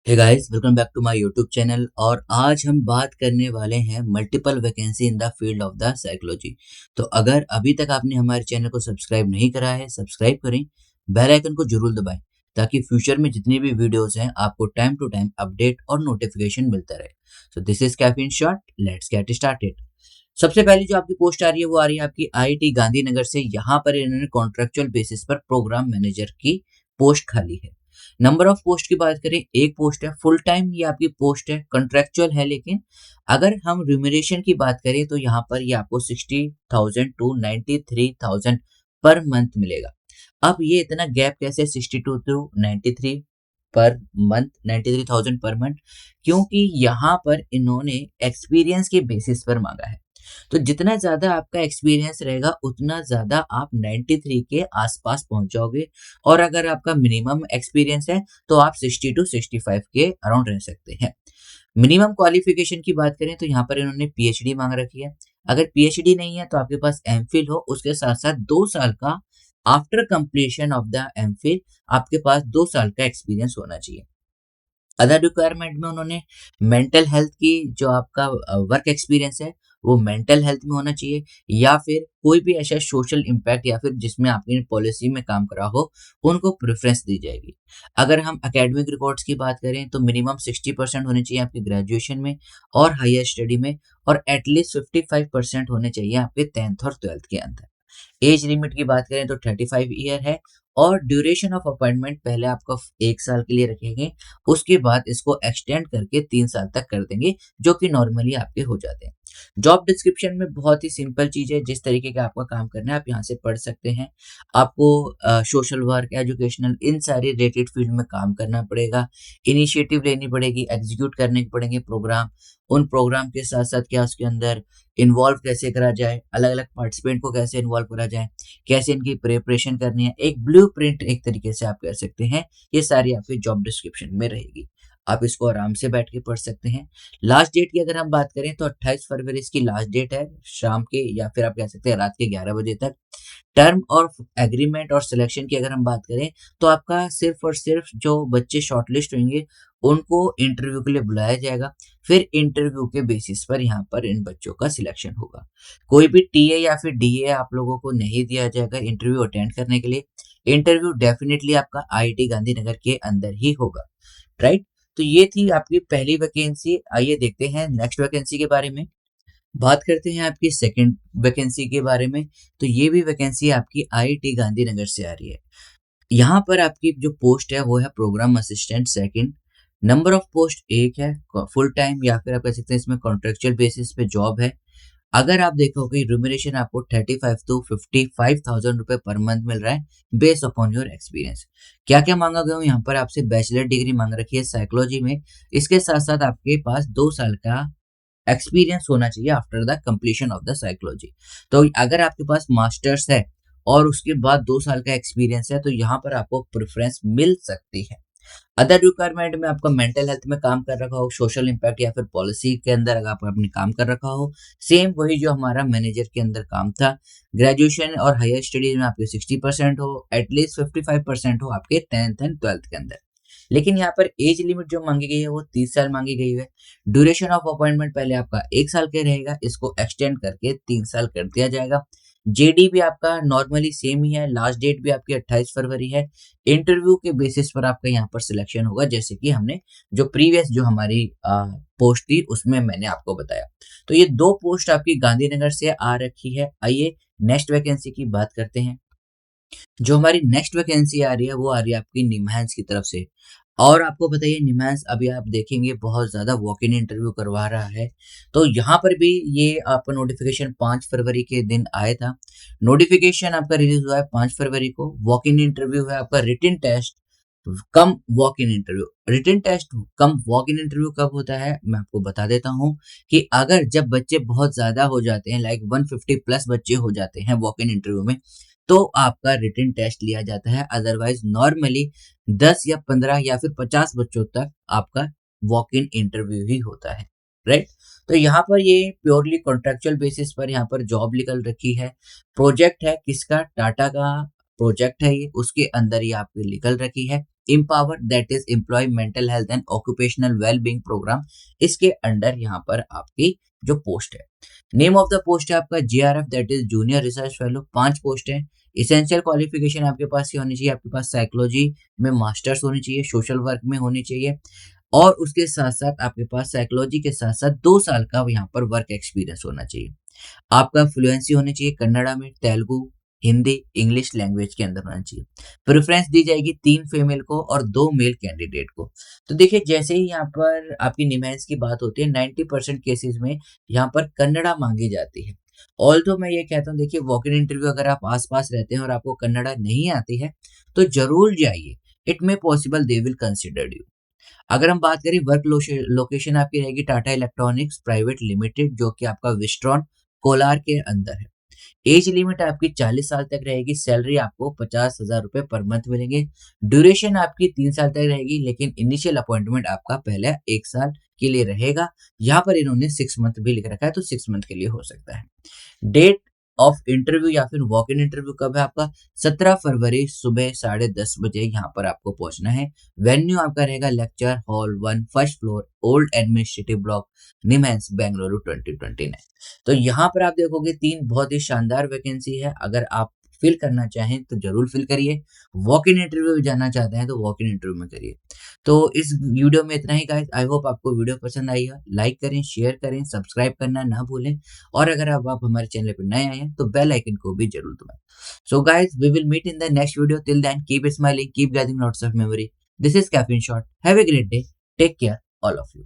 Hey guys, welcome back to my YouTube channel. और आज हम बात करने वाले हैं multiple vacancy in the field of the psychology. तो अगर अभी तक आपने हमारे चैनल को सब्सक्राइब नहीं करा है, सब्सक्राइब करें, बेल आइकन को जरूर दबाएं ताकि फ्यूचर में जितनी भी वीडियोस हैं आपको टाइम टू टाइम अपडेट और नोटिफिकेशन मिलता रहे। So this is caffeine shot, let's get started. सबसे पहली जो आपकी पोस्ट आ रही है वो आ रही है आपकी आईआईटी गांधीनगर से। यहाँ पर इन्होंने कॉन्ट्रेक्चुअल बेसिस पर प्रोग्राम मैनेजर की पोस्ट खाली है। नंबर ऑफ पोस्ट की बात करें, एक पोस्ट है। फुल टाइम ये आपकी पोस्ट है, कॉन्ट्रेक्चुअल है, लेकिन अगर हम रिम्यूनरेशन की बात करें तो यहाँ पर ये आपको 60,000 टू 93,000 पर मंथ मिलेगा। अब ये इतना गैप कैसे 62 to 93 per month, 93,000 per month? क्योंकि यहाँ पर इन्होंने एक्सपीरियंस के बेसिस पर मांगा है। तो जितना ज्यादा आपका एक्सपीरियंस रहेगा उतना ज्यादा आप 93 के आसपास पहुंच जाओगे। और अगर आपका मिनिमम एक्सपीरियंस है तो आप 60 टू 65 के अराउंड रह सकते हैं। मिनिमम क्वालिफिकेशन की बात करें तो यहाँ पर इन्होंने पीएचडी मांग रखी है। अगर पीएचडी नहीं है तो आपके पास एमफिल हो, उसके साथ साथ 2 साल का after completion of the MPhil आपके पास 2 साल का एक्सपीरियंस होना चाहिए। अदर रिक्वायरमेंट में उन्होंने मेंटल हेल्थ की जो आपका वर्क एक्सपीरियंस है वो मेंटल हेल्थ में होना चाहिए, या फिर कोई भी ऐसा सोशल इम्पैक्ट या फिर जिसमें आपने पॉलिसी में काम करा हो, उनको प्रेफरेंस दी जाएगी। अगर हम एकेडमिक रिकॉर्ड्स की बात करें तो मिनिमम 60% होने चाहिए आपकी ग्रेजुएशन में और हायर स्टडी में, और एटलीस्ट 55% होने चाहिए आपके 10th और 12th के अंदर। एज लिमिट की बात करें तो 35 ईयर है। और ड्यूरेशन ऑफ अपॉइंटमेंट पहले आपका 1 साल के लिए रखेंगे, उसके बाद इसको एक्सटेंड करके 3 साल तक कर देंगे, जो कि नॉर्मली आपके हो जाते हैं। जॉब डिस्क्रिप्शन में बहुत ही सिंपल चीज है, जिस तरीके का आपका काम करना है आप यहाँ से पढ़ सकते हैं। आपको सोशल वर्क, एजुकेशनल, इन सारे रिलेटेड फील्ड में काम करना पड़ेगा। इनिशिएटिव लेनी पड़ेगी, एग्जीक्यूट करने पड़ेंगे प्रोग्राम। उन प्रोग्राम के साथ साथ क्या उसके अंदर इन्वॉल्व कैसे करा जाए, अलग अलग पार्टिसिपेंट को कैसे इन्वॉल्व करा जाए, कैसे इनकी प्रिपरेशन करनी है, एक ब्लूप्रिंट एक तरीके से आप कर सकते हैं। ये सारी आपकी जॉब डिस्क्रिप्शन में रहेगी, आप इसको आराम से बैठ के पढ़ सकते हैं। लास्ट डेट की अगर हम बात करें तो 28 फरवरी इसकी लास्ट डेट है, शाम के या फिर आप कह सकते हैं रात के 11 बजे तक। टर्म और एग्रीमेंट और सिलेक्शन की अगर हम बात करें तो आपका सिर्फ और सिर्फ जो बच्चे शॉर्टलिस्ट होंगे उनको इंटरव्यू के लिए बुलाया जाएगा। फिर इंटरव्यू के बेसिस पर यहाँ पर इन बच्चों का सिलेक्शन होगा। कोई भी टीए या फिर डीए आप लोगों को नहीं दिया जाएगा इंटरव्यू अटेंड करने के लिए। इंटरव्यू डेफिनेटली आपका आईआईटी गांधीनगर के अंदर ही होगा, राइट। तो ये थी आपकी पहली वैकेंसी। आइए देखते हैं नेक्स्ट वैकेंसी के बारे में। बात करते हैं आपकी सेकंड वैकेंसी के बारे में। तो ये भी वैकेंसी आपकी आईआईटी गांधीनगर से आ रही है। यहाँ पर आपकी जो पोस्ट है वो है program assistant second. Number of post एक है, फुल टाइम या फिर आप कह सकते हैं इसमें कॉन्ट्रेक्चुअल बेसिस पे जॉब है। अगर आप देखोगे रिम्यूनरेशन आपको 35 टू 55,000 रुपए पर मंथ मिल रहा है बेस्ड अपॉन योर एक्सपीरियंस। क्या क्या मांगा गया यहाँ पर आपसे? बैचलर डिग्री मांग रखी है साइकोलॉजी में, इसके साथ साथ आपके पास 2 साल का एक्सपीरियंस होना चाहिए after the completion of the psychology. तो अगर आपके पास मास्टर्स है और उसके बाद 2 साल का एक्सपीरियंस है तो यहाँ पर आपको प्रेफरेंस मिल सकती है। अदर रिक्वायरमेंट में आपका मेंटल हेल्थ में काम कर रखा हो, सोशल इम्पैक्ट या फिर पॉलिसी के अंदर अगर आपने काम कर रखा हो, सेम वही जो हमारा मैनेजर के अंदर काम था। ग्रेजुएशन और हायर स्टडीज में आपके 60% हो, एटलीस्ट 55% हो आपके 10th एंड 12th के अंदर। लेकिन यहाँ पर एज लिमिट जो मांगी गई है वो 30 साल मांगी गई है। ड्यूरेशन ऑफ अपॉइंटमेंट पहले आपका 1 साल का रहेगा, इसको एक्सटेंड करके 3 साल कर दिया जाएगा। जेडी भी आपका नॉर्मली सेम ही है, लास्ट डेट भी आपकी 28 फरवरी है। इंटरव्यू के बेसिस पर आपका यहाँ पर सिलेक्शन होगा, जैसे कि हमने जो प्रीवियस जो हमारी पोस्ट थी उसमें मैंने आपको बताया। तो ये 2 पोस्ट आपकी गांधीनगर से आ रखी है। आइए नेक्स्ट वैकेंसी की बात करते हैं। जो हमारी नेक्स्ट वैकेंसी आ रही है वो आ रही है आपकी निमहांस की तरफ से। और आपको बताइए निमहांस अभी आप देखेंगे बहुत ज्यादा वॉक इन इंटरव्यू करवा रहा है। तो यहाँ पर भी ये आपका नोटिफिकेशन 5 फरवरी के दिन आया था। नोटिफिकेशन आपका रिलीज हुआ है 5 फरवरी को। वॉक इन इंटरव्यू है आपका written test cum walk in interview. Written test cum walk in interview कब होता है मैं आपको बता देता हूँ कि अगर जब बच्चे बहुत ज्यादा हो जाते हैं, लाइक 150 प्लस बच्चे हो जाते हैं वॉक इन इंटरव्यू में, तो आपका रिटन टेस्ट लिया जाता है। अदरवाइज नॉर्मली 10 या 15 या फिर 50 बच्चों तक आपका वॉक इन इंटरव्यू ही होता है, राइट। तो यहाँ पर ये प्योरली कॉन्ट्रेक्चुअल बेसिस पर यहाँ पर जॉब निकल रखी है। प्रोजेक्ट है किसका? टाटा का प्रोजेक्ट है ये, उसके अंदर ये आपकी निकल रखी है। Empower, that is employ mental health and occupational wellbeing program, इसके अंडर यहाँ पर आपकी जो पोस्ट है, नेम ऑफ द पोस्ट है आपका JRF, that is junior research fellow, 5 post है। इसेंशियल क्वालिफिकेशन आपके पास ये होनी चाहिए, आपके पास साइकोलॉजी में मास्टर्स होनी चाहिए, सोशल वर्क में होनी चाहिए, और उसके साथ साथ आपके पास साइकोलॉजी के साथ साथ 2 साल का यहाँ पर वर्क एक्सपीरियंस होना चाहिए। आपका फ्लुएंसी होनी चाहिए कन्नड़ा में, तेलुगु, हिंदी, इंग्लिश लैंग्वेज के अंदर होना चाहिए। प्रेफरेंस दी जाएगी 3 फीमेल को और 2 मेल कैंडिडेट को। तो देखिए, जैसे ही यहाँ पर आपकी निमेंस की बात होती है, 90% केसेस में यहाँ पर कन्नड़ा मांगी जाती है। ऑल्दो मैं ये कहता हूँ, देखिए वॉक इन इंटरव्यू अगर आप आसपास रहते हैं और आपको कन्नड़ा नहीं आती है तो जरूर जाइए, it may possible they will consider you. अगर हम बात करें वर्क लोकेशन आपकी रहेगी टाटा इलेक्ट्रॉनिक्स प्राइवेट लिमिटेड, जो कि आपका विस्ट्रॉन कोलार के अंदर है। एज लिमिट आपकी 40 साल तक रहेगी, सैलरी आपको 50,000 रुपए पर मंथ मिलेंगे। ड्यूरेशन आपकी 3 साल तक रहेगी, लेकिन इनिशियल अपॉइंटमेंट आपका पहले 1 साल के लिए रहेगा। यहाँ पर इन्होंने 6 मंथ भी लिख रखा है, तो 6 मंथ के लिए हो सकता है। डेट ऑफ इंटरव्यू या फिर वॉक इन इंटरव्यू कब है आपका? 17 फरवरी सुबह 10:30 बजे यहाँ पर आपको पहुंचना है। वेन्यू आपका रहेगा lecture hall 1 first floor, old administrative block, NIMHANS, Bengaluru 2029। तो यहाँ पर आप देखोगे 3 बहुत ही शानदार वैकेंसी है। अगर आप फिल करना चाहें तो जरूर फिल करिए, वॉक इन इंटरव्यू में जाना चाहते हैं तो वॉक इन इंटरव्यू में करिए। तो इस वीडियो में इतना ही गाइस, आई होप आपको वीडियो पसंद आई है। लाइक करें, शेयर करें, सब्सक्राइब करना ना भूलें, और अगर आप हमारे चैनल पर नए आए हैं तो बेल आइकन को भी जरूर दबाएं। So guys, we will meet in the next video, till then keep smiling, keep gathering lots of memory. This is caffeine shot, have a great day, take care all of you.